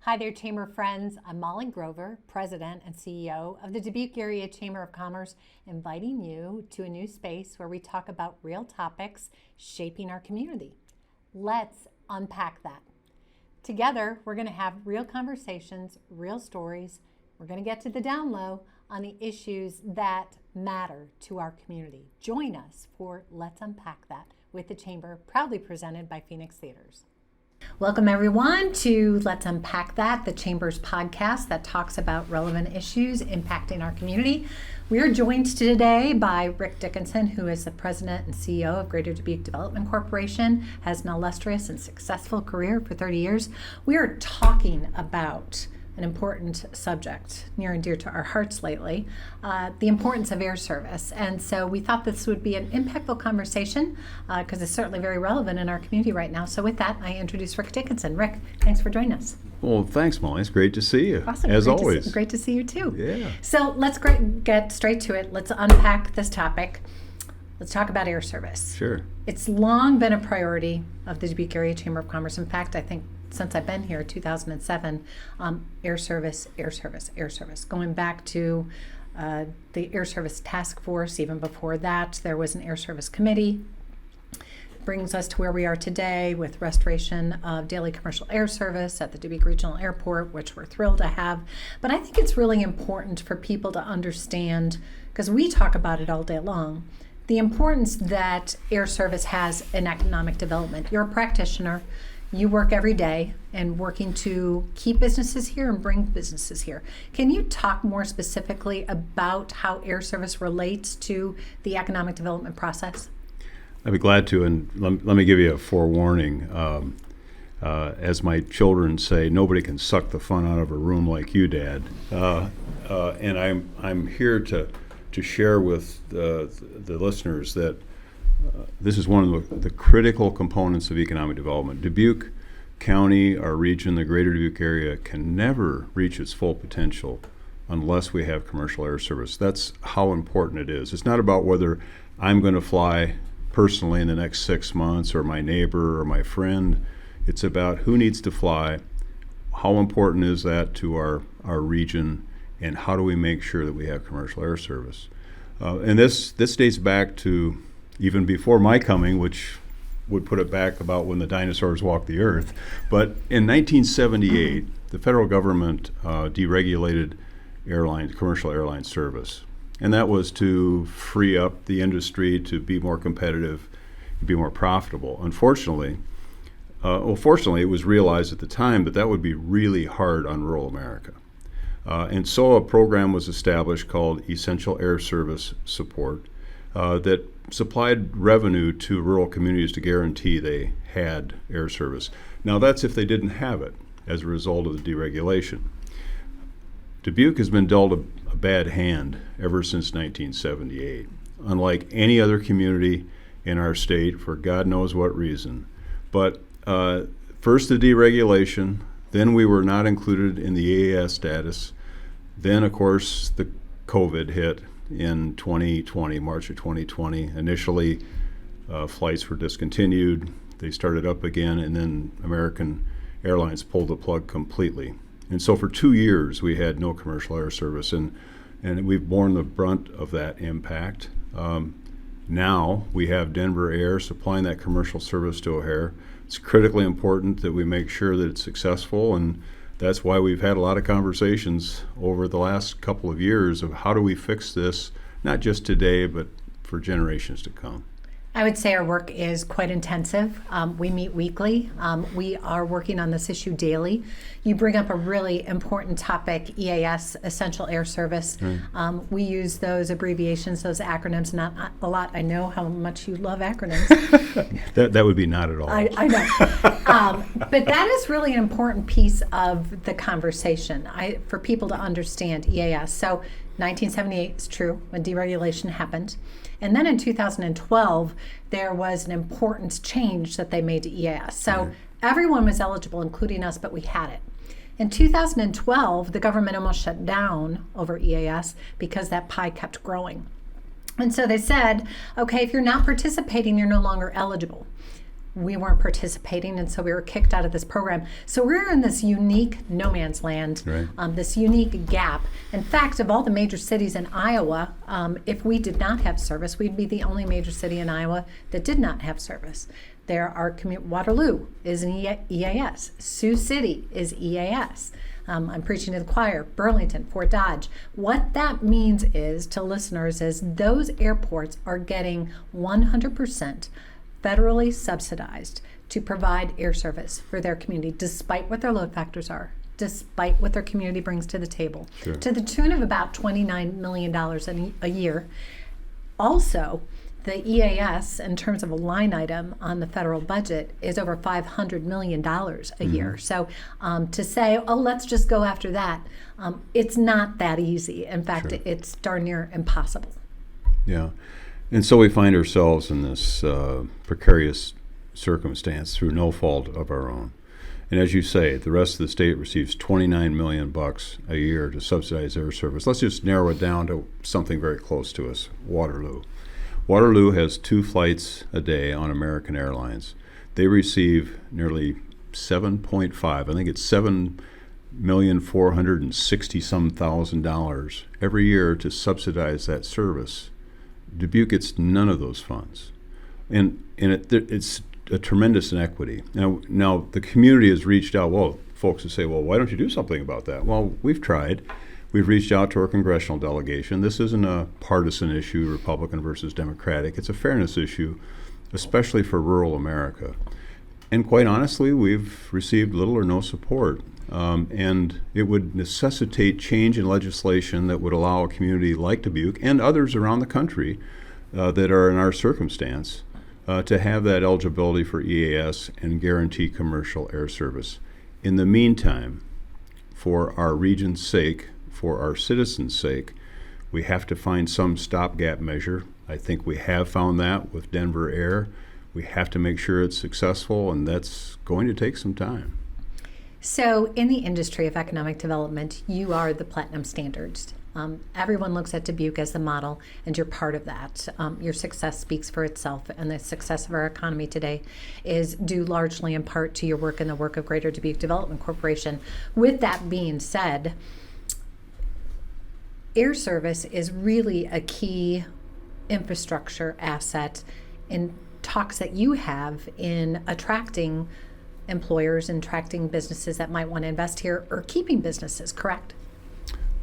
Hi there, Chamber friends. I'm Molly Grover, President and CEO of the Dubuque Area Chamber of Commerce, inviting you to a new space where we talk about real topics shaping our community. Let's unpack that. Together, we're going to have real conversations, real stories. We're going to get to the down low on the issues that matter to our community. Join us for Let's Unpack That with the Chamber, proudly presented by Phoenix Theaters. Welcome everyone to Let's Unpack That, the Chamber's podcast that talks about relevant issues impacting our community. We are joined today by Rick Dickinson, who is the President and CEO of Greater Dubuque Development Corporation, has an illustrious and successful career for 30 years. We are talking about an important subject near and dear to our hearts lately, the importance of air service. And so we thought this would be an impactful conversation because it's certainly very relevant in our community right now. So with that, I introduce Rick Dickinson. Rick, thanks for joining us. Well, thanks, Molly. It's great to see you. Awesome. As always. Great to see you too. Yeah. So let's get straight to it. Let's unpack this topic. Let's talk about air service. Sure. It's long been a priority of the Dubuque Area Chamber of Commerce. In fact, I think since I've been here, 2007, air service, going back to the Air Service Task Force. Even before that, there was an Air Service Committee. Brings us to where we are today with restoration of daily commercial air service at the Dubuque Regional Airport, which we're thrilled to have. But I think it's really important for people to understand, because we talk about it all day long, the importance that air service has in economic development. You're a practitioner. You work every day and working to keep businesses here and bring businesses here. Can you talk more specifically about how air service relates to the economic development process? I'd be glad to, and let me give you a forewarning. As my children say, nobody can suck the fun out of a room like you, Dad. And I'm here to share with the listeners that this is one of the critical components of economic development. Dubuque County, our region, the Greater Dubuque area can never reach its full potential unless we have commercial air service. That's how important it is. It's not about whether I'm going to fly personally in the next 6 months or my neighbor or my friend. It's about who needs to fly, how important is that to our region, and how do we make sure that we have commercial air service. And this dates back to even before my coming, which would put it back about when the dinosaurs walked the earth. But in 1978, the federal government deregulated commercial airline service. And that was to free up the industry to be more competitive, be more profitable. Fortunately, it was realized at the time that would be really hard on rural America. And so a program was established called Essential Air Service Support that supplied revenue to rural communities to guarantee they had air service. Now that's if they didn't have it as a result of the deregulation. Dubuque has been dealt a bad hand ever since 1978. Unlike any other community in our state, for God knows what reason. But first the deregulation, then we were not included in the EAS status. Then, of course, the COVID hit in 2020, March of 2020. Initially, flights were discontinued. They started up again, and then American Airlines pulled the plug completely. And so for 2 years, we had no commercial air service, and we've borne the brunt of that impact. Now we have Denver Air supplying that commercial service to O'Hare. It's critically important that we make sure that it's successful, and that's why we've had a lot of conversations over the last couple of years of how do we fix this, not just today, but for generations to come. I would say our work is quite intensive. We meet weekly. We are working on this issue daily. You bring up a really important topic, EAS, Essential Air Service. Right. We use those abbreviations, those acronyms, not a lot. I know how much you love acronyms. That would be not at all. I know. But that is really an important piece of the conversation for people to understand EAS. So 1978 is true when deregulation happened. And then in 2012, there was an important change that they made to EAS. So everyone was eligible, including us, but we had it. In 2012, the government almost shut down over EAS because that pie kept growing. And so they said, okay, if you're not participating, you're no longer eligible. we weren't participating, and so we were kicked out of this program. So we're in this unique no man's land, Right. this unique gap. In fact, of all the major cities in Iowa, if we did not have service, we'd be the only major city in Iowa that did not have service. There are Waterloo is an EAS. Sioux City is EAS. I'm preaching to the choir. Burlington, Fort Dodge. What that means is to listeners is those airports are getting 100% federally subsidized to provide air service for their community, despite what their load factors are, despite what their community brings to the table, Sure. to the tune of about $29 million a year. Also, the EAS, in terms of a line item on the federal budget, is over $500 million a year. So to say, oh, let's just go after that, it's not that easy. In fact, Sure. it's darn near impossible. Yeah. And so we find ourselves in this precarious circumstance through no fault of our own. And as you say, the rest of the state receives $29 million a year to subsidize air service. Let's just narrow it down to something very close to us, Waterloo. Waterloo has 2 flights a day on American Airlines. They receive nearly 7.5, I think it's $7,460,000 every year to subsidize that service. Dubuque gets none of those funds. And it's a tremendous inequity. Now the community has reached out. Well, folks who say, well, why don't you do something about that? Well, we've tried. We've reached out to our congressional delegation. This isn't a partisan issue, Republican versus Democratic. It's a fairness issue, especially for rural America. And quite honestly, we've received little or no support. And it would necessitate change in legislation that would allow a community like Dubuque and others around the country that are in our circumstance to have that eligibility for EAS and guarantee commercial air service. In the meantime, for our region's sake, for our citizens' sake, we have to find some stopgap measure. I think we have found that with Denver Air. We have to make sure it's successful, and that's going to take some time. So in the industry of economic development, you are the platinum standards. Everyone looks at Dubuque as the model, and you're part of that. Your success speaks for itself, and the success of our economy today is due largely in part to your work and the work of Greater Dubuque Development Corporation. With that being said, air service is really a key infrastructure asset in talks that you have in attracting employers and attracting businesses that might want to invest here or keeping businesses, correct?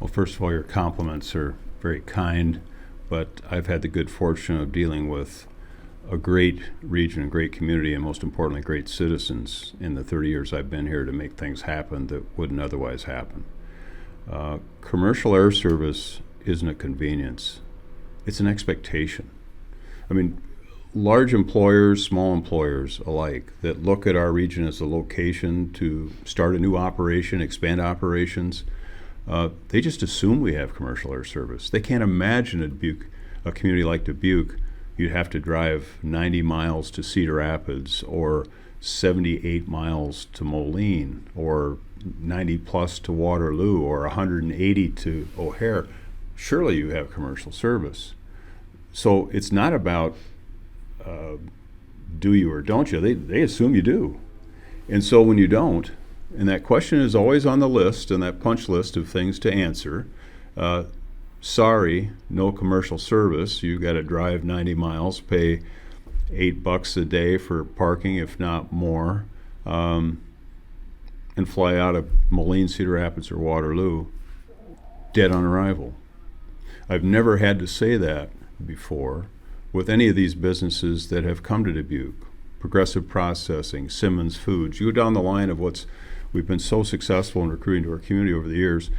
Well, first of all, your compliments are very kind, but I've had the good fortune of dealing with a great region, a great community, and most importantly, great citizens in the 30 years I've been here to make things happen that wouldn't otherwise happen. Commercial air service isn't a convenience. It's an expectation. I mean, large employers, small employers alike that look at our region as a location to start a new operation, expand operations, they just assume we have commercial air service. They can't imagine a community like Dubuque, you'd have to drive 90 miles to Cedar Rapids or 78 miles to Moline or 90 plus to Waterloo or 180 to O'Hare. Surely you have commercial service. So it's not about do you or don't you. They assume you do. And so when you don't, and that question is always on the list and that punch list of things to answer, sorry, no commercial service. You got to drive 90 miles, pay $8 a day for parking, if not more, and fly out of Moline, Cedar Rapids, or Waterloo, dead on arrival. I've never had to say that before with any of these businesses that have come to Dubuque. Progressive Processing, Simmons Foods. You go down the line of we've been so successful in recruiting to our community over the years.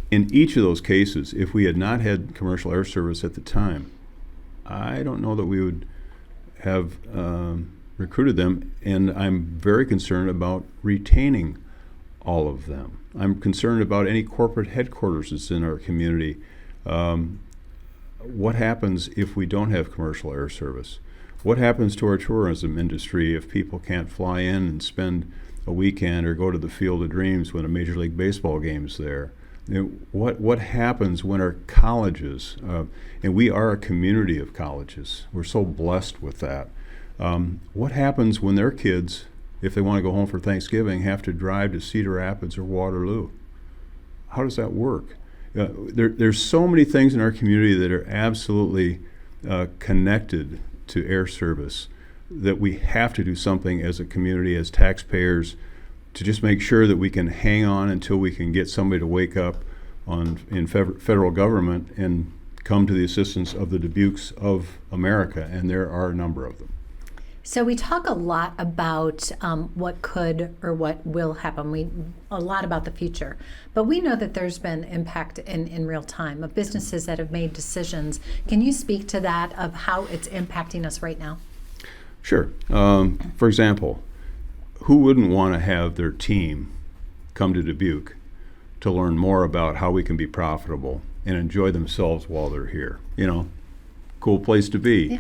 In each of those cases, if we had not had commercial air service at the time, I don't know that we would have recruited them, and I'm very concerned about retaining all of them. I'm concerned about any corporate headquarters that's in our community. What happens if we don't have commercial air service? What happens to our tourism industry if people can't fly in and spend a weekend or go to the Field of Dreams when a Major League Baseball game's there? What happens when our colleges, and we are a community of colleges, we're so blessed with that. What happens when their kids, if they want to go home for Thanksgiving, have to drive to Cedar Rapids or Waterloo? How does that work? There's so many things in our community that are absolutely connected to air service that we have to do something as a community, as taxpayers, to just make sure that we can hang on until we can get somebody to wake up in federal government and come to the assistance of the Dubukes of America, and there are a number of them. So we talk a lot about what could or what will happen. A lot about the future, but we know that there's been impact in real time of businesses that have made decisions. Can you speak to that, of how it's impacting us right now? Sure. For example, who wouldn't want to have their team come to Dubuque to learn more about how we can be profitable and enjoy themselves while they're here? Cool place to be.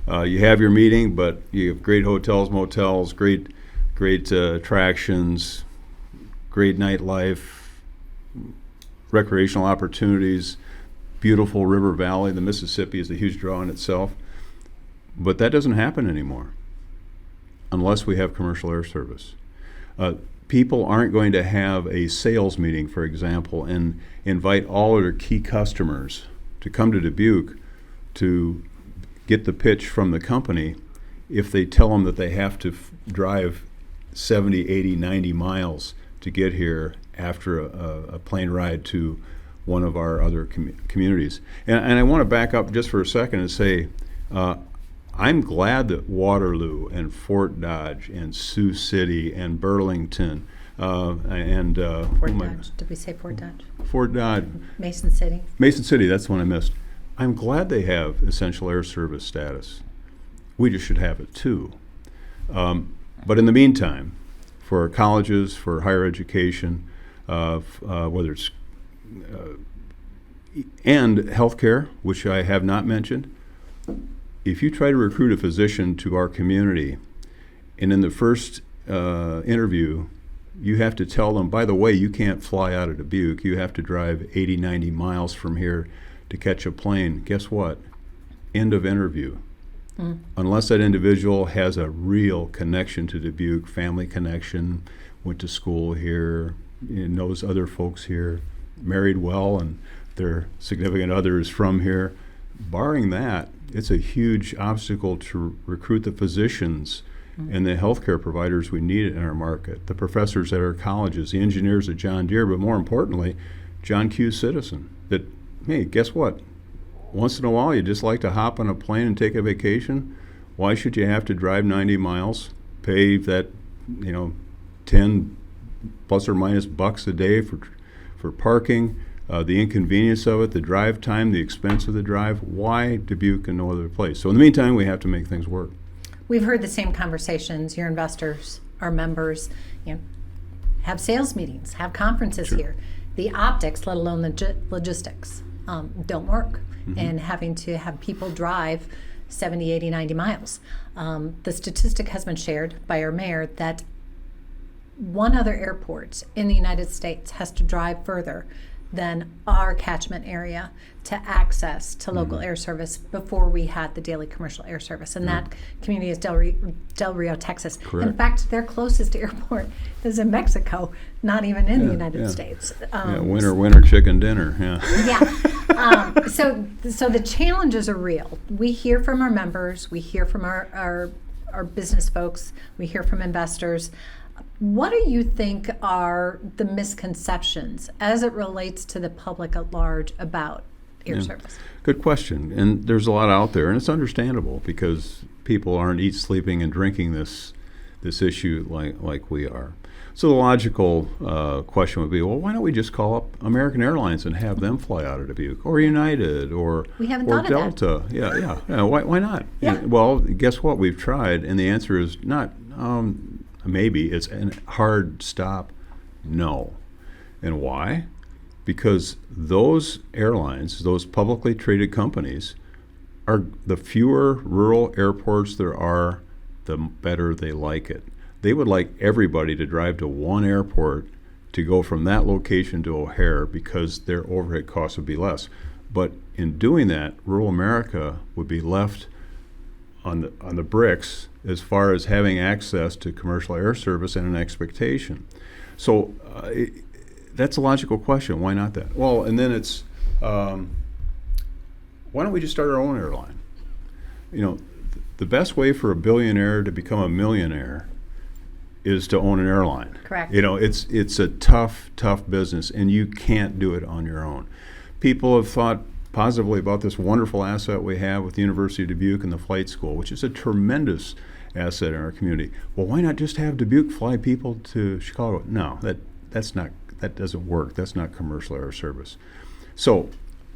Yeah. You have your meeting, but you have great hotels, motels, great attractions, great nightlife, recreational opportunities, beautiful river valley. The Mississippi is a huge draw in itself. But that doesn't happen anymore unless we have commercial air service. People aren't going to have a sales meeting, for example, and invite all of their key customers to come to Dubuque to get the pitch from the company if they tell them that they have to drive 70, 80, 90 miles to get here after a plane ride to one of our other communities. And I want to back up just for a second and say, I'm glad that Waterloo and Fort Dodge and Sioux City and Burlington and Fort Dodge. Did we say Fort Dodge? Fort Dodge. Mason City. Mason City, that's the one I missed. I'm glad they have essential air service status. We just should have it too. But in the meantime, for colleges, for higher education, whether it's and healthcare, which I have not mentioned, if you try to recruit a physician to our community, and in the first interview, you have to tell them, by the way, you can't fly out of Dubuque. You have to drive 80, 90 miles from here to catch a plane. Guess what? End of interview. Unless that individual has a real connection to Dubuque, family connection, went to school here, knows other folks here, married well, and their significant other is from here. Barring that, it's a huge obstacle to recruit the physicians and the healthcare providers we need in our market, the professors at our colleges, the engineers at John Deere, but more importantly, John Q. Citizen. That, hey, guess what? Once in a while, you just like to hop on a plane and take a vacation. Why should you have to drive 90 miles, pay that, 10 plus or minus bucks a day for parking? The inconvenience of it, the drive time, the expense of the drive. Why Dubuque and no other place? So in the meantime, we have to make things work. We've heard the same conversations. Your investors, our members, have sales meetings, have conferences here. The optics, let alone the logistics, don't work. And having to have people drive 70, 80, 90 miles. The statistic has been shared by our mayor that one other airport in the United States has to drive further than our catchment area to access to local air service before we had the daily commercial air service. And that community is Del Rio, Texas. Correct. In fact, their closest airport is in Mexico, not even in the United States. Winter chicken dinner. So the challenges are real. We hear from our members, we hear from our business folks, we hear from investors. What do you think are the misconceptions as it relates to the public at large about air service? Good question. And there's a lot out there, and it's understandable because people aren't eating, sleeping, and drinking this issue like we are. So the logical question would be, well, why don't we just call up American Airlines and have them fly out of Dubuque, or United, or Delta? Yeah. Why not? Yeah. Well, guess what? We've tried, and the answer is not. Maybe it's a hard stop. No. And why? Because those airlines, those publicly traded companies, are the fewer rural airports there are, the better they like it. They would like everybody to drive to one airport to go from that location to O'Hare because their overhead costs would be less. But in doing that, rural America would be left on the bricks as far as having access to commercial air service and an expectation. So that's a logical question. Why not that? Well, and then it's why don't we just start our own airline? The best way for a billionaire to become a millionaire is to own an airline. Correct. It's a tough business, and you can't do it on your own. People have thought positively about this wonderful asset we have with the University of Dubuque and the flight school, which is a tremendous asset in our community. Well, why not just have Dubuque fly people to Chicago? No, that doesn't work. That's not commercial air service. So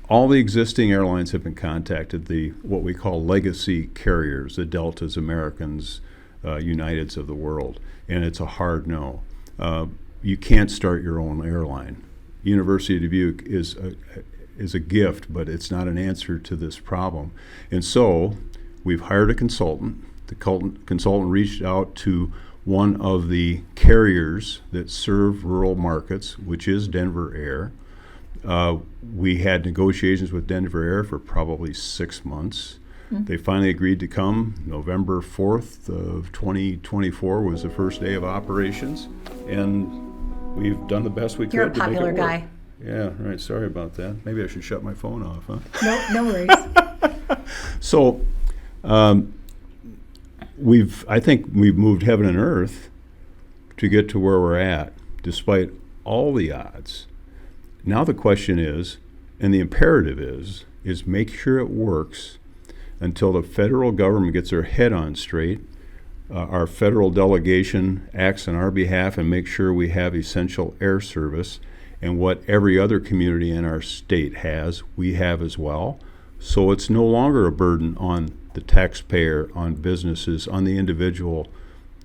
all the existing airlines have been contacted, what we call legacy carriers, the Deltas, Americans, Uniteds of the world, and it's a hard no. You can't start your own airline. University of Dubuque is a gift, but it's not an answer to this problem. And so we've hired a consultant. The consultant reached out to one of the carriers that serve rural markets, which is Denver Air. We had negotiations with Denver Air for probably 6 months. Mm-hmm. They finally agreed to come. November 4th of 2024 was the first day of operations, and we've done the best we could. You're a to make it popular work. guy. Yeah, right. Sorry about that. Maybe I should shut my phone off, huh? No worries. So, I think we've moved heaven and earth to get to where we're at, despite all the odds. Now the question is, and the imperative is make sure it works until the federal government gets their head on straight. Our federal delegation acts on our behalf and makes sure we have essential air service. And what every other community in our state has, we have as well. So it's no longer a burden on the taxpayer, on businesses, on the individual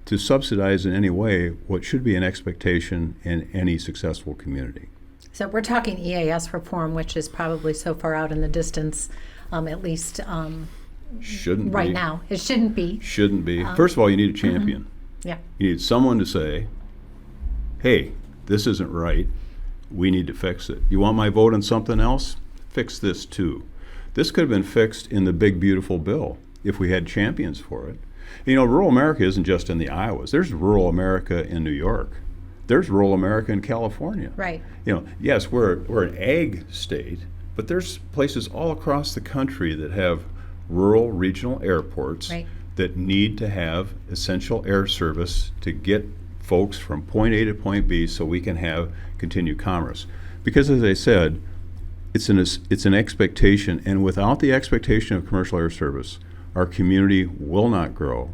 to subsidize in any way what should be an expectation in any successful community. So we're talking EAS reform, which is probably so far out in the distance, at least shouldn't right be. now. It shouldn't be. Shouldn't be. First of all, you need a champion. Mm-hmm. Yeah. You need someone to say, hey, this isn't right. We need to fix it. You want my vote on something else? Fix this too. This could have been fixed in the big, beautiful bill if we had champions for it. Rural America isn't just in the Iowas. There's rural America in New York. There's rural America in California. Right. Yes, we're an ag state, but there's places all across the country that have rural regional airports that need to have essential air service to get folks from point A to point B so we can have continued commerce. Because as I said, it's an expectation, and without the expectation of commercial air service, our community will not grow.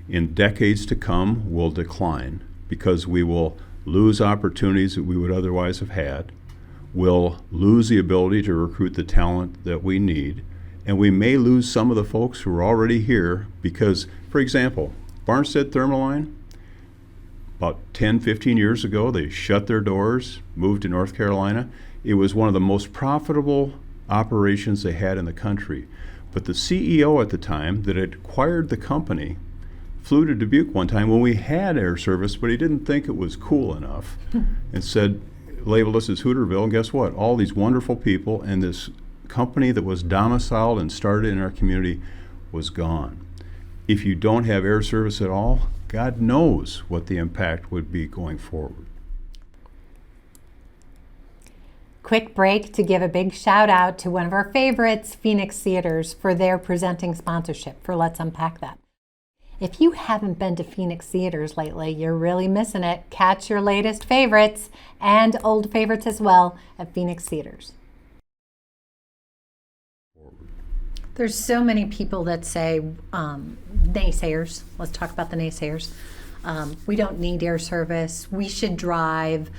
In decades to come, we'll decline because we will lose opportunities that we would otherwise have had. We'll lose the ability to recruit the talent that we need, and we may lose some of the folks who are already here because, for example, Barnstead Thermal Line, about 10, 15 years ago, they shut their doors, moved to North Carolina. It was one of the most profitable operations they had in the country. But the CEO at the time that had acquired the company flew to Dubuque one time when we had air service, but he didn't think it was cool enough and said, labeled us as Hooterville, and guess what? All these wonderful people and this company that was domiciled and started in our community was gone. If you don't have air service at all, God knows what the impact would be going forward. Quick break to give a big shout out to one of our favorites, Phoenix Theaters, for their presenting sponsorship for Let's Unpack That. If you haven't been to Phoenix Theaters lately, you're really missing it. Catch your latest favorites and old favorites as well at Phoenix Theaters. There's so many people that say, naysayers, let's talk about the naysayers. We don't need air service. We should drive.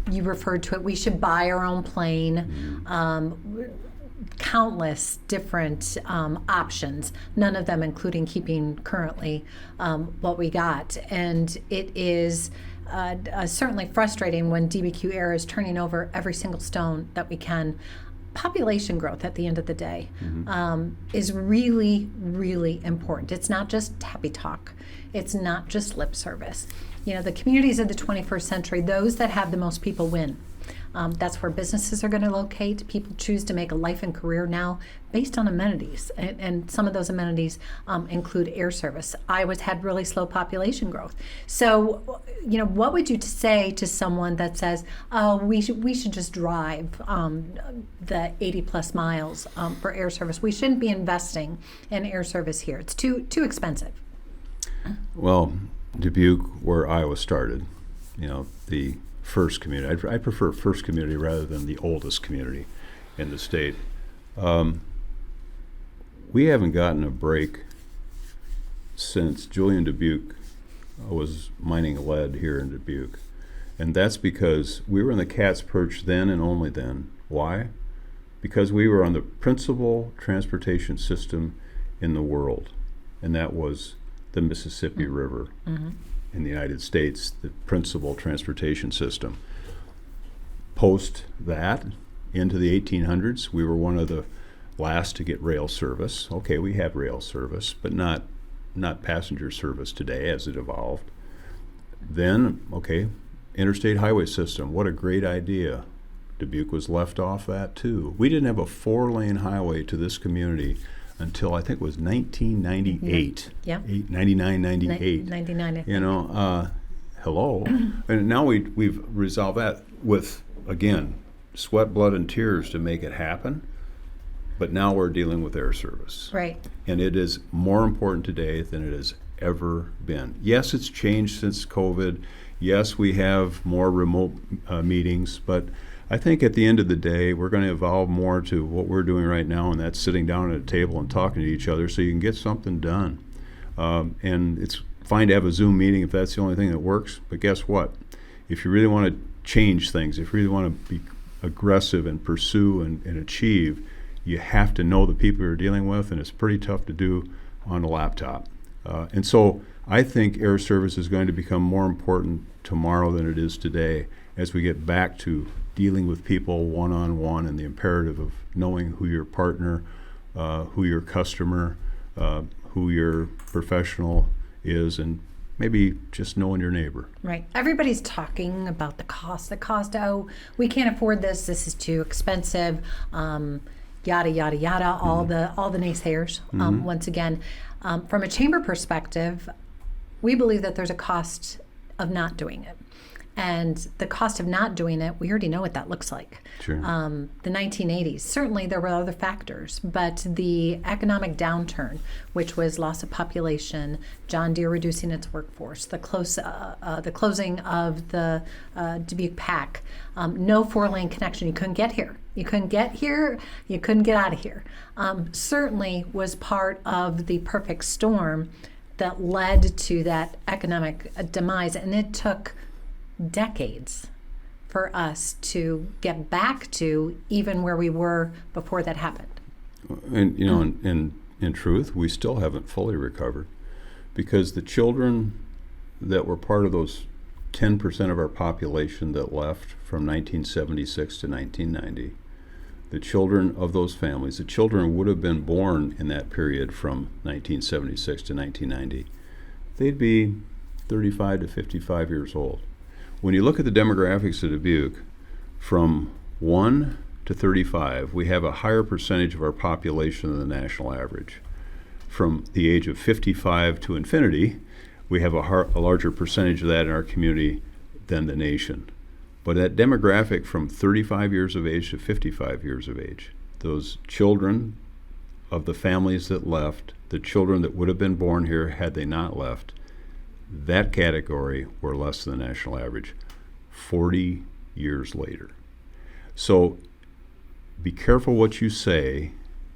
You referred to it. We should buy our own plane. Countless different options, none of them including keeping currently what we got. And it is certainly frustrating when DBQ Air is turning over every single stone that we can. Population growth at the end of the day is really, really important. It's not just happy talk. It's not just lip service. The communities of the 21st century, those that have the most people win. That's where businesses are going to locate. People choose to make a life and career now based on amenities, and some of those amenities include air service. Iowa's had really slow population growth. So, what would you say to someone that says, "Oh, we should just drive the 80 plus miles for air service. We shouldn't be investing in air service here. It's too expensive." Well, Dubuque, where Iowa started, the first community. I prefer first community rather than the oldest community in the state. We haven't gotten a break since Julian Dubuque was mining lead here in Dubuque. And that's because we were in the cat's perch then and only then. Why? Because we were on the principal transportation system in the world, and that was the Mississippi River in the United States, the principal transportation system. Post that, into the 1800s, we were one of the last to get rail service. Okay, we have rail service, but not passenger service today as it evolved. Then, okay, interstate highway system, what a great idea. Dubuque was left off that too. We didn't have a 4-lane highway to this community until I think it was 1998. Yeah. 99, 98. 99, I think. Hello. And now we've resolved that with, again, sweat, blood, and tears to make it happen. But now we're dealing with air service. Right. And it is more important today than it has ever been. Yes, it's changed since COVID. Yes, we have more remote meetings, but I think at the end of the day, we're going to evolve more to what we're doing right now, and that's sitting down at a table and talking to each other so you can get something done. And it's fine to have a Zoom meeting if that's the only thing that works, but guess what? If you really want to change things, if you really want to be aggressive and pursue and achieve, you have to know the people you're dealing with, and it's pretty tough to do on a laptop. And so I think air service is going to become more important tomorrow than it is today as we get back to dealing with people one-on-one and the imperative of knowing who your partner, who your customer, who your professional is, and maybe just knowing your neighbor. Right. Everybody's talking about the cost. Oh, we can't afford this. This is too expensive. Yada yada yada. All the naysayers. Once again, from a chamber perspective, we believe that there's a cost of not doing it. And the cost of not doing it, we already know what that looks like. Sure. The 1980s, certainly there were other factors, but the economic downturn, which was loss of population, John Deere reducing its workforce, the closing of the Dubuque Pack, no 4-lane connection. You couldn't get here. You couldn't get here. You couldn't get out of here. Certainly was part of the perfect storm that led to that economic demise, and it took decades for us to get back to even where we were before that happened. And in truth, we still haven't fully recovered, because the children that were part of those 10% of our population that left from 1976 to 1990, the children of those families, the children would have been born in that period from 1976 to 1990. They'd be 35 to 55 years old. When you look at the demographics of Dubuque, from 1 to 35, we have a higher percentage of our population than the national average. From the age of 55 to infinity, we have a larger percentage of that in our community than the nation. But that demographic from 35 years of age to 55 years of age, those children of the families that left, the children that would have been born here had they not left, that category were less than the national average 40 years later. So be careful what you say,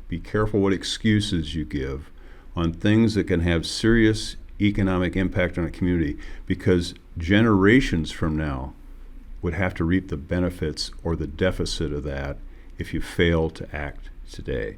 be careful what excuses you give on things that can have serious economic impact on a community, because generations from now would have to reap the benefits or the deficit of that if you fail to act today.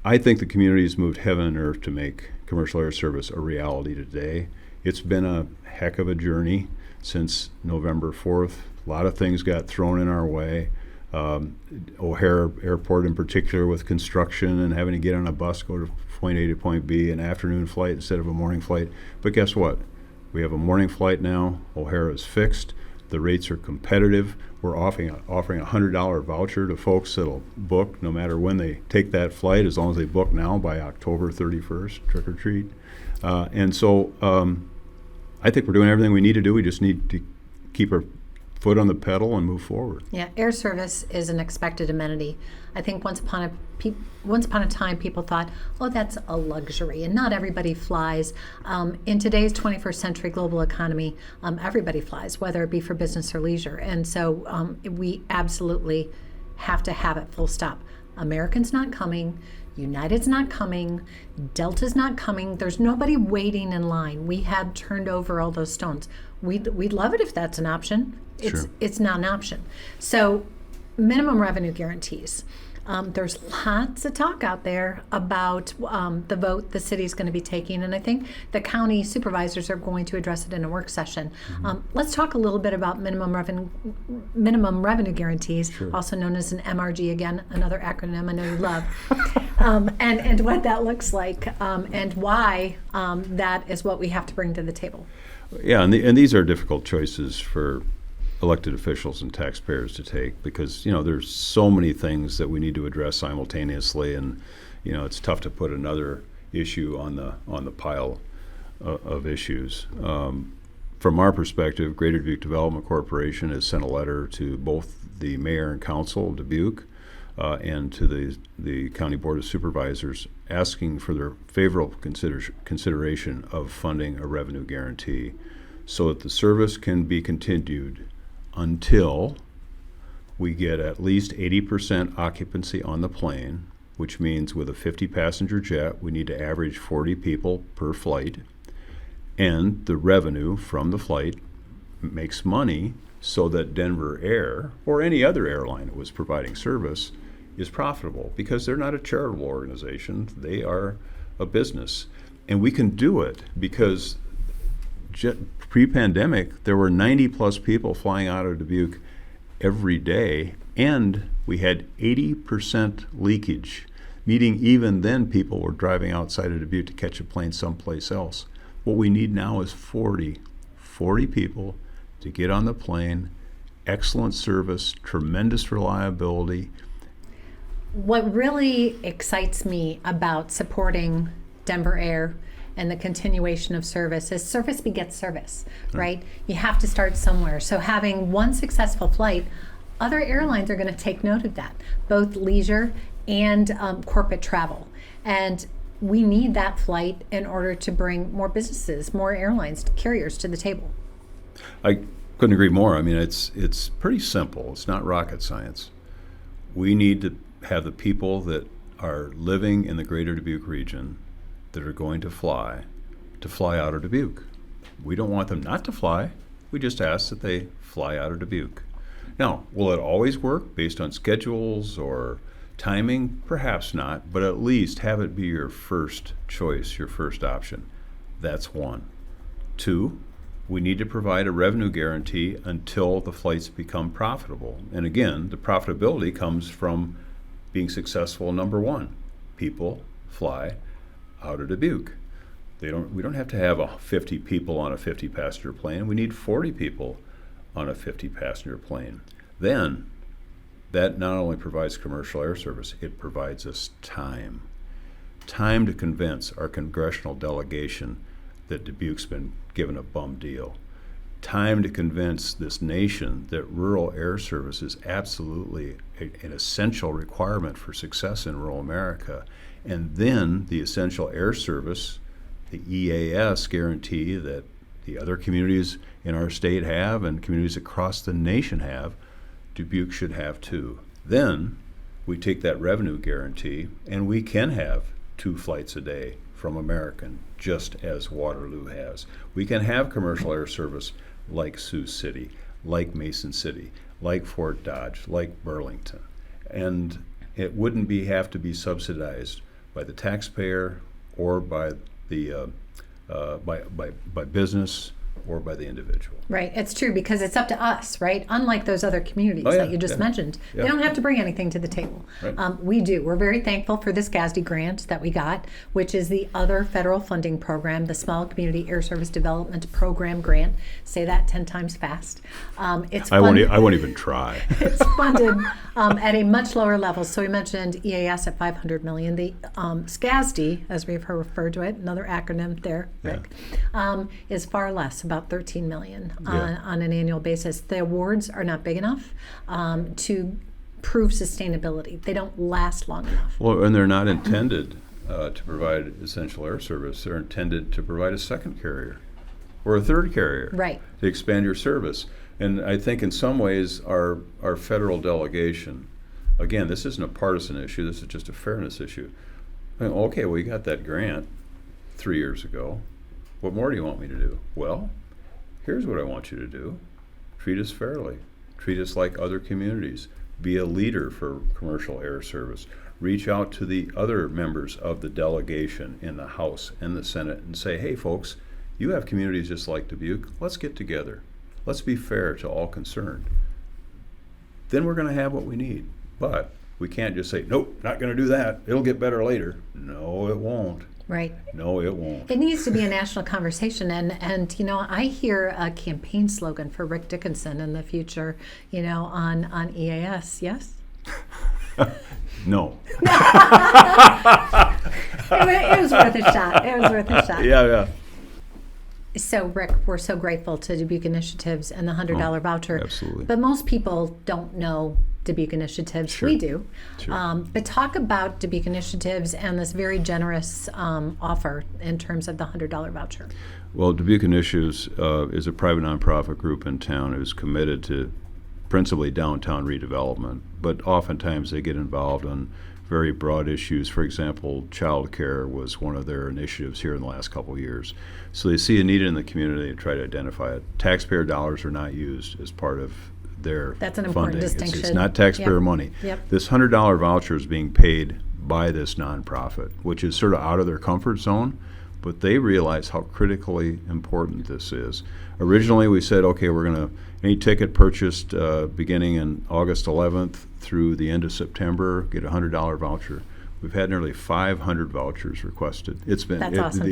I think the community has moved heaven and earth to make commercial air service a reality today. It's been a heck of a journey since November 4th. A lot of things got thrown in our way. O'Hare Airport in particular, with construction and having to get on a bus, go to point A to point B, an afternoon flight instead of a morning flight. But guess what? We have a morning flight now. O'Hare is fixed. The rates are competitive. We're offering a $100 voucher to folks that'll book no matter when they take that flight, as long as they book now by October 31st, trick or treat. And so I think we're doing everything we need to do. We just need to keep our foot on the pedal and move forward. Yeah, air service is an expected amenity. I think once upon a time, people thought, oh, that's a luxury, and not everybody flies. In today's 21st century global economy, everybody flies, whether it be for business or leisure. And so we absolutely have to have it, full stop. American's not coming. United's not coming. Delta's not coming. There's nobody waiting in line. We have turned over all those stones. We'd love it if that's an option. It's not an option. So minimum revenue guarantees. There's lots of talk out there about the vote the city's going to be taking, and I think the county supervisors are going to address it in a work session. Let's talk a little bit about minimum revenue guarantees, also known as an MRG, again, another acronym I know you love, and what that looks like, and why that is what we have to bring to the table. Yeah, and these are difficult choices for elected officials and taxpayers to take, because there's so many things that we need to address simultaneously, and it's tough to put another issue on the pile of issues. From our perspective, Greater Dubuque Development Corporation has sent a letter to both the mayor and council of Dubuque and to the county board of supervisors, asking for their favorable consideration of funding a revenue guarantee so that the service can be continued until we get at least 80% occupancy on the plane, which means with a 50-passenger jet, we need to average 40 people per flight, and the revenue from the flight makes money so that Denver Air, or any other airline that was providing service, is profitable, because they're not a charitable organization, they are a business. And we can do it because pre-pandemic, there were 90-plus people flying out of Dubuque every day, and we had 80% leakage, meaning even then people were driving outside of Dubuque to catch a plane someplace else. What we need now is 40 people to get on the plane, excellent service, tremendous reliability. What really excites me about supporting Denver Air and the continuation of service is service begets service, right? You have to start somewhere. So having one successful flight, other airlines are going to take note of that, both leisure and corporate travel. And we need that flight in order to bring more businesses, more airlines, carriers to the table. I couldn't agree more. I mean, it's pretty simple. It's not rocket science. We need to have the people that are living in the Greater Dubuque region that are going to fly out of Dubuque. We don't want them not to fly. We just ask that they fly out of Dubuque. Now, will it always work based on schedules or timing? Perhaps not, but at least have it be your first choice, your first option. That's one. Two, we need to provide a revenue guarantee until the flights become profitable. And again, the profitability comes from being successful. Number one, people fly out of Dubuque. We don't have to have 50 people on a 50-passenger plane. We need 40 people on a 50-passenger plane. Then that not only provides commercial air service, it provides us time to convince our congressional delegation that Dubuque's been given a bum deal. Time to convince this nation that rural air service is absolutely an essential requirement for success in rural America. And then the essential air service, the EAS guarantee that the other communities in our state have and communities across the nation have, Dubuque should have too. Then we take that revenue guarantee and we can have 2 flights a day from American, just as Waterloo has. We can have commercial air service like Sioux City, like Mason City, like Fort Dodge, like Burlington. And it wouldn't have to be subsidized by the taxpayer or by the by business or by the individual. Right, it's true because it's up to us, right? Unlike those other communities that you just mentioned, they don't have to bring anything to the table. Right. We do. We're very thankful for this GASD grant that we got, which is the other federal funding program, the Small Community Air Service Development Program grant. Say that 10 times fast. I won't even try. It's funded at a much lower level. So we mentioned EAS at $500 million. The SCASD, as we've referred to it, another acronym there, Rick, is far less, about $13 million on an annual basis. The awards are not big enough to prove sustainability. They don't last long enough. Well, and they're not intended to provide essential air service. They're intended to provide a second carrier or a third carrier, right, to expand your service. And I think in some ways our federal delegation, again, this isn't a partisan issue, this is just a fairness issue. I mean, okay, well, you got that grant 3 years ago. What more do you want me to do? Well, here's what I want you to do. Treat us fairly. Treat us like other communities. Be a leader for commercial air service. Reach out to the other members of the delegation in the House and the Senate and say, hey, folks, you have communities just like Dubuque. Let's get together. Let's be fair to all concerned. Then we're going to have what we need. But we can't just say, nope, not going to do that. It'll get better later. No, it won't. Right. No, it won't. It needs to be a national conversation. And you know, I hear a campaign slogan for Rick Dickinson in the future, you know, on EAS. Yes? No. It was worth a shot. It was worth a shot. Yeah. So, Rick, we're so grateful to Dubuque Initiatives and the $100 voucher. Absolutely. But most people don't know Dubuque Initiatives. Sure. We do. Sure. But talk about Dubuque Initiatives and this very generous offer in terms of the $100 voucher. Well, Dubuque Initiatives is a private nonprofit group in town who's committed to principally downtown redevelopment, but oftentimes they get involved on very broad issues. For example, child care was one of their initiatives here in the last couple of years. So they see a need in the community and try to identify it. Taxpayer dollars are not used as part of their That's an funding. important distinction. It's not taxpayer Yep. money. Yep. This $100 voucher is being paid by this nonprofit, which is sort of out of their comfort zone, but they realize how critically important this is. Originally, we said, okay, we're going to, any ticket purchased beginning in August 11th through the end of September, get a $100 voucher. We've had nearly 500 vouchers requested. It's been That's awesome.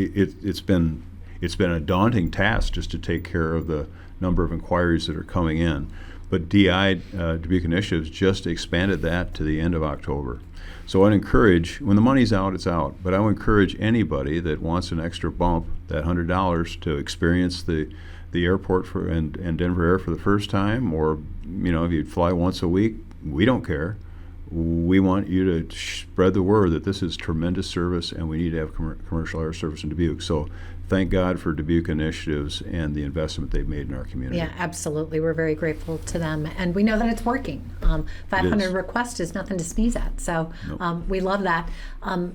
It's been a daunting task just to take care of the number of inquiries that are coming in. But Dubuque Initiatives just expanded that to the end of October. So I'd encourage, when the money's out, it's out. But I would encourage anybody that wants an extra bump, that $100, to experience the airport and Denver Air for the first time, or if you fly once a week, we don't care. We want you to spread the word that this is tremendous service and we need to have commercial air service in Dubuque. So thank God for Dubuque Initiatives and the investment they've made in our community. Yeah, absolutely. We're very grateful to them. And we know that it's working. 500 requests is nothing to sneeze at. So Nope. We love that.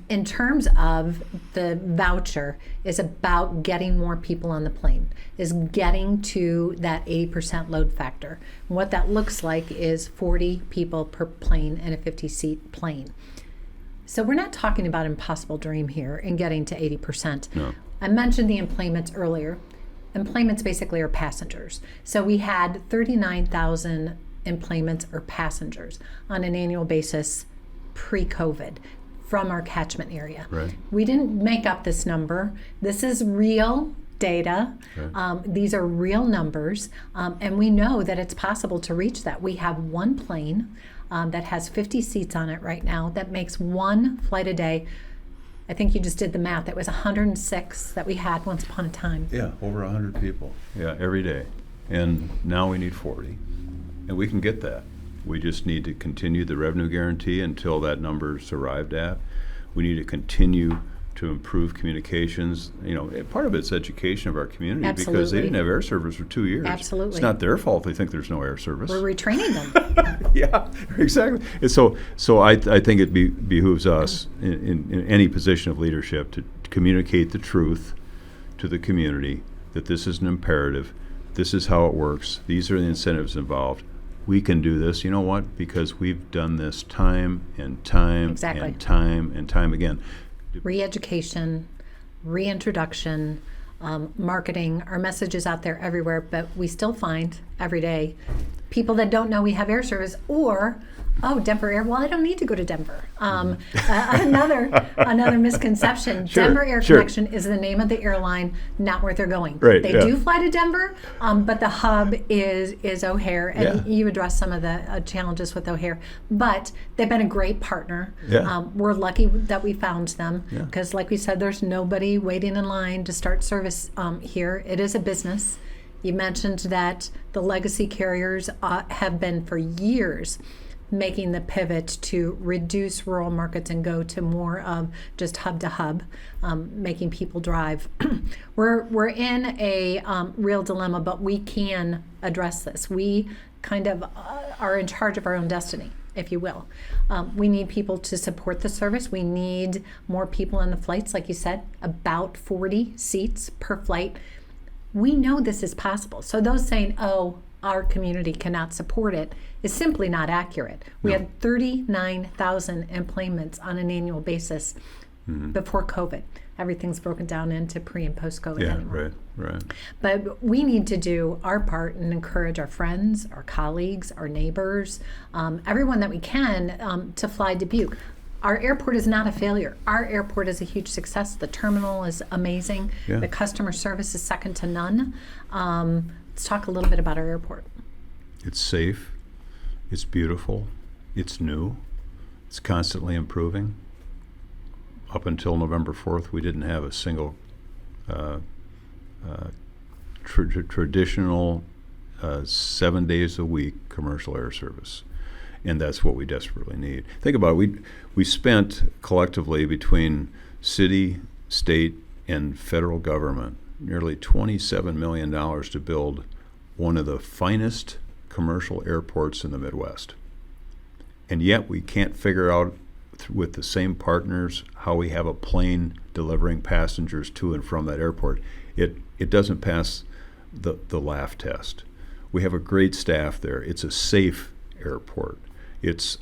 In terms of the voucher, is about getting more people on the plane, is getting to that 80% load factor. And what that looks like is 40 people per plane in a 50-seat plane. So we're not talking about impossible dream here in getting to 80%. No. I mentioned the employments earlier. Employments basically are passengers. So we had 39,000 employments or passengers on an annual basis pre-COVID from our catchment area. Right. We didn't make up this number. This is real data. Right. These are real numbers, and we know that it's possible to reach that. We have one plane that has 50 seats on it right now that makes one flight a day. I think you just did the math. It was 106 that we had once upon a time. Yeah, over 100 people. Yeah, every day. And now we need 40. And we can get that. We just need to continue the revenue guarantee until that number is arrived at. We need to continue to improve communications. Part of it's education of our community because they Absolutely. didn't have air service for 2 years. Absolutely. It's not their fault they think there's no air service. We're retraining them. Yeah, exactly. And so I think it behooves us in any position of leadership to communicate the truth to the community that this is an imperative. This is how it works. These are the incentives involved. We can do this. You know what? Because we've done this time and time Exactly. and time and time again. Re-education, reintroduction, marketing. Our message is out there everywhere, but we still find every day people that don't know we have air service, or Denver Air. Well, I don't need to go to Denver. Another misconception. Sure, Denver Air sure. Connection is the name of the airline, not where they're going. Right, They yeah. do fly to Denver, but the hub is O'Hare, and Yeah. you address some of the challenges with O'Hare. But they've been a great partner. Yeah. We're lucky that we found them Yeah. because, like we said, there's nobody waiting in line to start service here. It is a business. You mentioned that the legacy carriers have been for years making the pivot to reduce rural markets and go to more of just hub to hub, making people drive. We're in a real dilemma, but we can address this. We kind of are in charge of our own destiny, if you will. We need people to support the service. We need more people on the flights, like you said, about 40 seats per flight. We know this is possible. So those saying, our community cannot support it is simply not accurate. We No. had 39,000 employments on an annual basis before COVID. Everything's broken down into pre and post COVID Yeah, anymore. right. But we need to do our part and encourage our friends, our colleagues, our neighbors, everyone that we can to fly Dubuque. Our airport is not a failure. Our airport is a huge success. The terminal is amazing. Yeah. The customer service is second to none. Let's talk a little bit about our airport. It's safe. It's beautiful. It's new. It's constantly improving. Up until November 4th, we didn't have a single traditional 7 days a week commercial air service. And that's what we desperately need. Think about it. We spent collectively between city, state, and federal government nearly $27 million to build one of the finest commercial airports in the Midwest. And yet we can't figure out with the same partners how we have a plane delivering passengers to and from that airport. It doesn't pass the laugh test. We have a great staff there. It's a safe airport. It's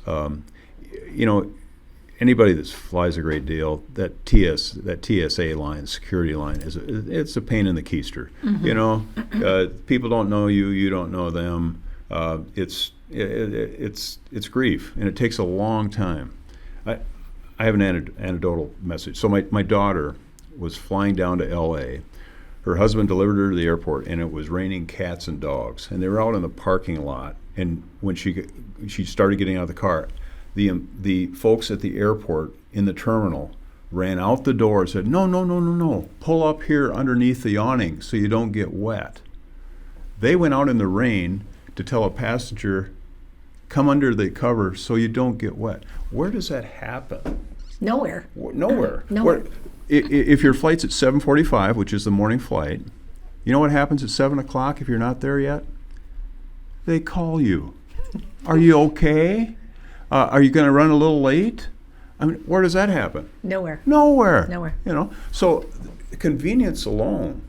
anybody that flies a great deal, that TSA line, security line, it's a pain in the keister. People don't know you, you don't know them. It's grief, and it takes a long time. I have an anecdotal message. So my daughter was flying down to L.A. Her husband delivered her to the airport, and it was raining cats and dogs, and they were out in the parking lot. And when she started getting out of the car, the folks at the airport in the terminal ran out the door and said, no, pull up here underneath the awning so you don't get wet. They went out in the rain to tell a passenger, come under the cover so you don't get wet. Where does that happen? Nowhere. Nowhere. Nowhere. If your flight's at 7:45, which is the morning flight, you know what happens at 7 o'clock if you're not there yet? They call you. Are you okay? Are you going to run a little late? I mean, where does that happen? Nowhere. Nowhere. So convenience alone,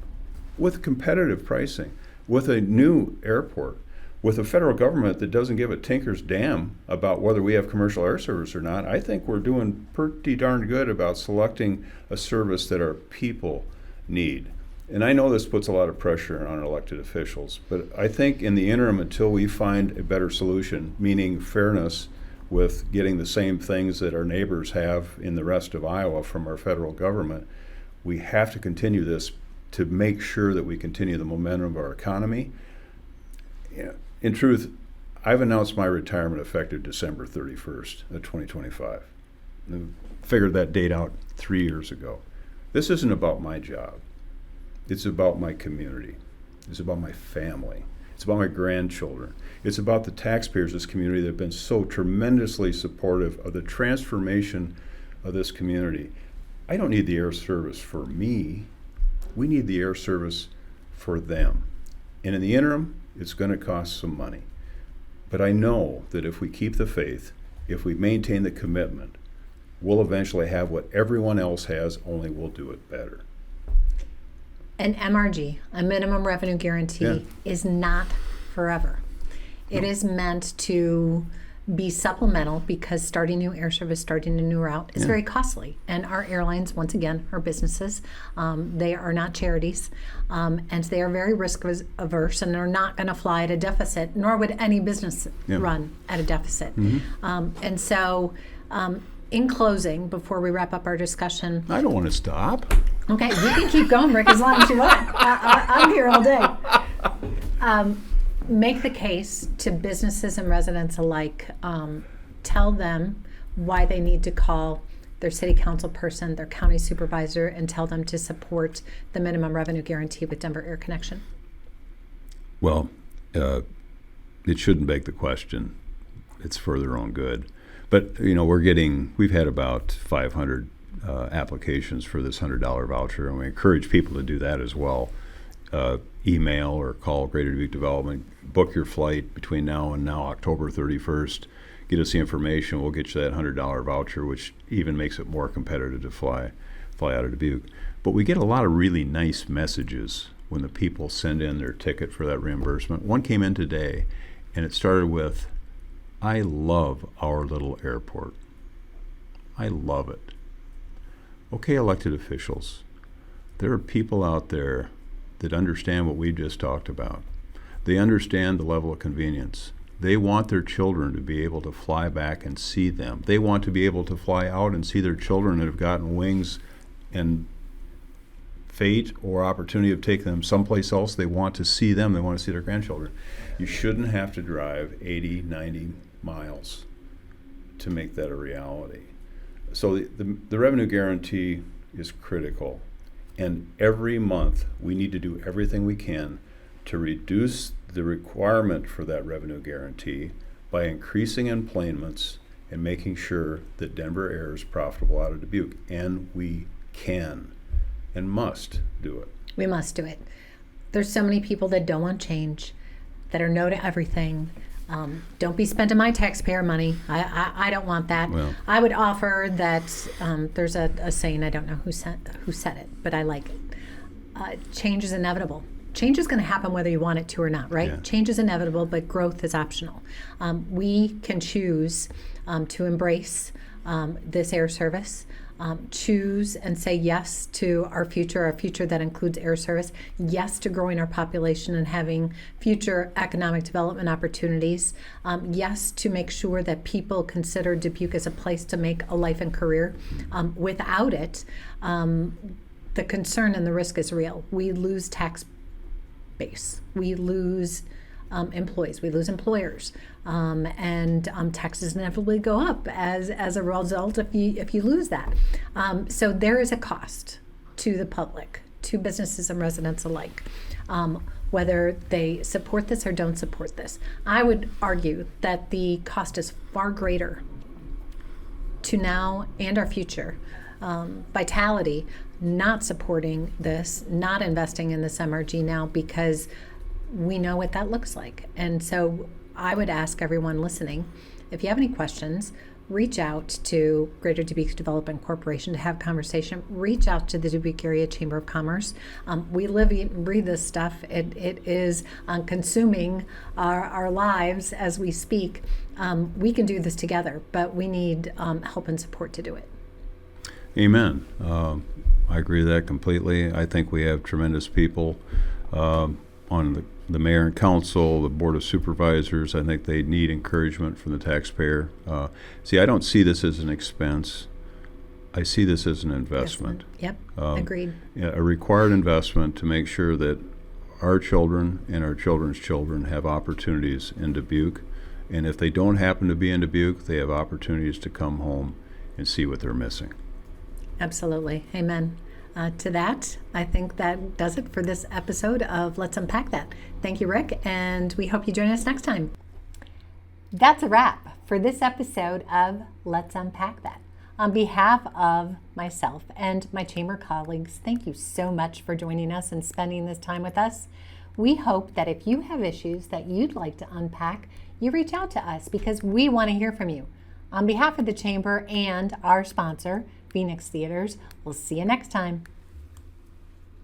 with competitive pricing, with a new airport, with a federal government that doesn't give a tinker's damn about whether we have commercial air service or not, I think we're doing pretty darn good about selecting a service that our people need. And I know this puts a lot of pressure on elected officials, but I think in the interim, until we find a better solution, meaning fairness with getting the same things that our neighbors have in the rest of Iowa from our federal government, we have to continue this to make sure that we continue the momentum of our economy. In truth, I've announced my retirement effective December 31st of 2025. I figured that date out 3 years ago. This isn't about my job. It's about my community. It's about my family. It's about my grandchildren. It's about the taxpayers of this community that have been so tremendously supportive of the transformation of this community. I don't need the air service for me. We need the air service for them. And in the interim, it's going to cost some money. But I know that if we keep the faith, if we maintain the commitment, we'll eventually have what everyone else has, only we'll do it better. An MRG, a minimum revenue guarantee, is not forever. It is meant to be supplemental because starting new air service, starting a new route is very costly. And our airlines, once again, are businesses. They are not charities. And they are very risk averse and are not going to fly at a deficit, nor would any business run at a deficit. And so, in closing, before we wrap up our discussion. I don't want to stop. Okay, you can keep going, Rick, as long as you want. I'm here all day. Make the case to businesses and residents alike. Tell them why they need to call their city council person, their county supervisor, and tell them to support the minimum revenue guarantee with Denver Air Connection. Well, it shouldn't beg the question. It's for their own good. But, we've had about 500 applications for this $100 voucher, and we encourage people to do that as well. Email or call Greater Dubuque Development, book your flight between now and October 31st. Get us the information. We'll get you that $100 voucher, which even makes it more competitive to fly out of Dubuque. But we get a lot of really nice messages when the people send in their ticket for that reimbursement. One came in today, and it started with, "I love our little airport. I love it." Okay, elected officials, there are people out there that understand what we just talked about. They understand the level of convenience. They want their children to be able to fly back and see them. They want to be able to fly out and see their children that have gotten wings and fate or opportunity of taking them someplace else. They want to see them. They want to see their grandchildren. You shouldn't have to drive 80, 90 miles to make that a reality. So the revenue guarantee is critical. And every month, we need to do everything we can to reduce the requirement for that revenue guarantee by increasing enplanements and making sure that Denver Air is profitable out of Dubuque. And we can and must do it. We must do it. There's so many people that don't want change, that are no to everything. Don't be spending my taxpayer money. I don't want that. Well, I would offer that there's a saying, I don't know who said it, but I like it. Change is inevitable. Change is going to happen whether you want it to or not, right? Yeah. Change is inevitable, but growth is optional. We can choose to embrace this air service. Choose and say yes to our future that includes air service, yes to growing our population and having future economic development opportunities, yes to make sure that people consider Dubuque as a place to make a life and career. Without it, the concern and the risk is real. We lose tax base. We lose employees. We lose employers, and taxes inevitably go up as a result if you lose that. So there is a cost to the public, to businesses and residents alike, whether they support this or don't support this. I would argue that the cost is far greater to now and our future. Vitality, not supporting this, not investing in this MRG now because we know what that looks like. And so I would ask everyone listening, if you have any questions, reach out to Greater Dubuque Development Corporation to have conversation. Reach out to the Dubuque Area Chamber of Commerce. We live, eat, and breathe this stuff. It is consuming our lives as we speak. We can do this together, but we need help and support to do it. Amen. I agree with that completely. I think we have tremendous people on the mayor and council, the board of supervisors. I think they need encouragement from the taxpayer. See, I don't see this as an expense. I see this as an investment. Yep, agreed. A required investment to make sure that our children and our children's children have opportunities in Dubuque. And if they don't happen to be in Dubuque, they have opportunities to come home and see what they're missing. Absolutely. Amen. To that, I think that does it for this episode of Let's Unpack That. Thank you, Rick, and we hope you join us next time. That's a wrap for this episode of Let's Unpack That. On behalf of myself and my chamber colleagues, thank you so much for joining us and spending this time with us. We hope that if you have issues that you'd like to unpack, you reach out to us because we want to hear from you. On behalf of the chamber and our sponsor, Phoenix Theaters, we'll see you next time.